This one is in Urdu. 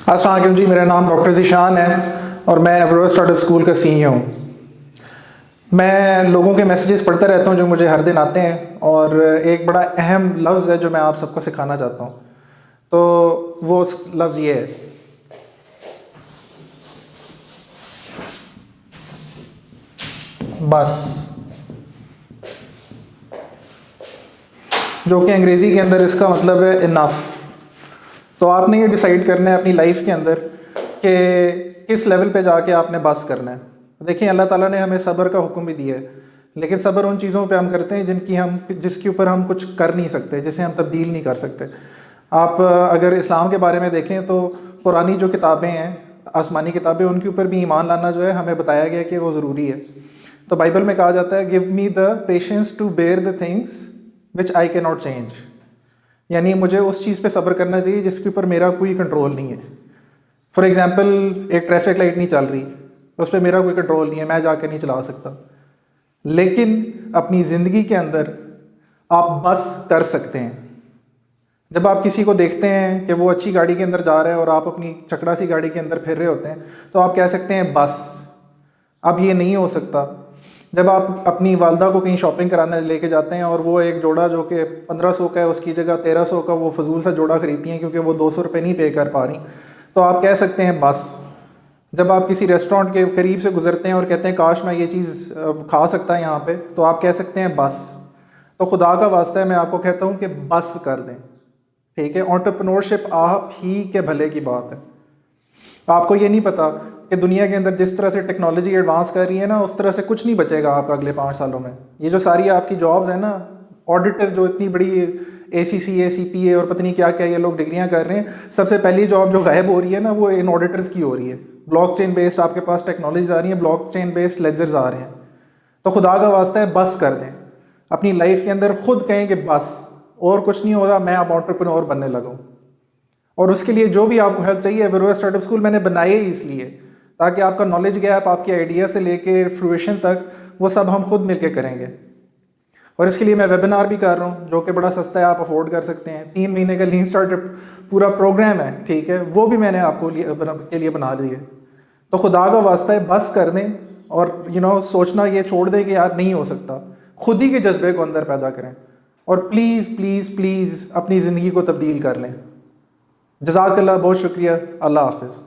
السلام علیکم جی، میرا نام ڈاکٹر ذیشان ہے اور میں ایورو اسٹارٹ اپ اسکول کا CEO ہوں۔ میں لوگوں کے میسیجز پڑھتا رہتا ہوں جو مجھے ہر دن آتے ہیں، اور ایک بڑا اہم لفظ ہے جو میں آپ سب کو سکھانا چاہتا ہوں، تو وہ لفظ یہ ہے، بس، جو کہ انگریزی کے اندر اس کا مطلب ہے انف۔ تو آپ نے یہ ڈیسائیڈ کرنا ہے اپنی لائف کے اندر کہ کس لیول پہ جا کے آپ نے بس کرنا ہے۔ دیکھیں، اللہ تعالیٰ نے ہمیں صبر کا حکم بھی دیا ہے، لیکن صبر ان چیزوں پہ ہم کرتے ہیں جس کے اوپر ہم کچھ کر نہیں سکتے، جسے ہم تبدیل نہیں کر سکتے۔ آپ اگر اسلام کے بارے میں دیکھیں تو پرانی جو کتابیں ہیں، آسمانی کتابیں، ان کے اوپر بھی ایمان لانا جو ہے ہمیں بتایا گیا کہ وہ ضروری ہے۔ تو بائبل میں کہا جاتا ہے، give me the patience to bear the things which I can not change, یعنی مجھے اس چیز پہ صبر کرنا چاہیے جس کے اوپر میرا کوئی کنٹرول نہیں ہے۔ فار ایگزامپل، ایک ٹریفک لائٹ نہیں چل رہی، اس پہ میرا کوئی کنٹرول نہیں ہے، میں جا کے نہیں چلا سکتا، لیکن اپنی زندگی کے اندر آپ بس کر سکتے ہیں۔ جب آپ کسی کو دیکھتے ہیں کہ وہ اچھی گاڑی کے اندر جا رہا ہے اور آپ اپنی چکڑا سی گاڑی کے اندر پھر رہے ہوتے ہیں، تو آپ کہہ سکتے ہیں بس۔ اب یہ نہیں ہو سکتا جب آپ اپنی والدہ کو کہیں شاپنگ کرانے لے کے جاتے ہیں اور وہ ایک جوڑا جو کہ 1500 کا ہے، اس کی جگہ 1300 کا وہ فضول سا جوڑا خریدتی ہیں کیونکہ وہ 200 روپے نہیں پے کر پا رہی، تو آپ کہہ سکتے ہیں بس۔ جب آپ کسی ریسٹورینٹ کے قریب سے گزرتے ہیں اور کہتے ہیں کاش میں یہ چیز کھا سکتا یہاں پہ، تو آپ کہہ سکتے ہیں بس۔ تو خدا کا واسطہ ہے، میں آپ کو کہتا ہوں کہ بس کر دیں، ٹھیک ہے؟ انٹرپرینورشپ آپ ہی کے بھلے کی بات ہے۔ آپ کو یہ نہیں پتا کہ دنیا کے اندر جس طرح سے ٹیکنالوجی ایڈوانس کر رہی ہے نا، اس طرح سے کچھ نہیں بچے گا آپ کا اگلے 5 سالوں میں۔ یہ جو ساری آپ کی جابز ہیں نا، آڈیٹر جو اتنی بڑی ACCA CPA اور پتہ نہیں کیا کیا یہ لوگ ڈگریاں کر رہے ہیں، سب سے پہلی جاب جو غائب ہو رہی ہے نا، وہ ان آڈیٹرز کی ہو رہی ہے۔ بلاک چین بیسڈ آپ کے پاس ٹیکنالوجیز آ رہی ہیں، بلاک چین بیسڈ لیجرز آ رہے ہیں۔ تو خدا کا واسطہ ہے بس کر دیں، اپنی لائف کے اندر خود کہیں کہ بس، اور کچھ نہیں ہو رہا، میں اب انٹرپرینور بننے لگا ہوں۔ اور اس کے لیے جو بھی آپ کو ہیلپ چاہیے، ایورو اسٹارٹ اپ اسکول میں نے بنائے ہی اس لیے تاکہ آپ کا نالج گیپ، آپ کے آئیڈیا سے لے کے فرویشن تک، وہ سب ہم خود مل کے کریں گے۔ اور اس کے لیے میں ویبینار بھی کر رہا ہوں جو کہ بڑا سستا ہے، آپ افورڈ کر سکتے ہیں۔ 3 مہینے کا لین اسٹارٹ اپ پورا پروگرام ہے، ٹھیک ہے؟ وہ بھی میں نے آپ کو کے لیے بنا دیے۔ تو خدا کا واسطہ ہے بس کر دیں، اور سوچنا یہ چھوڑ دیں کہ یار نہیں ہو سکتا، خود ہی کے جذبے کو اندر پیدا کریں، اور پلیز پلیز پلیز اپنی زندگی کو تبدیل کر لیں۔ جزاک اللہ، بہت شکریہ، اللہ حافظ۔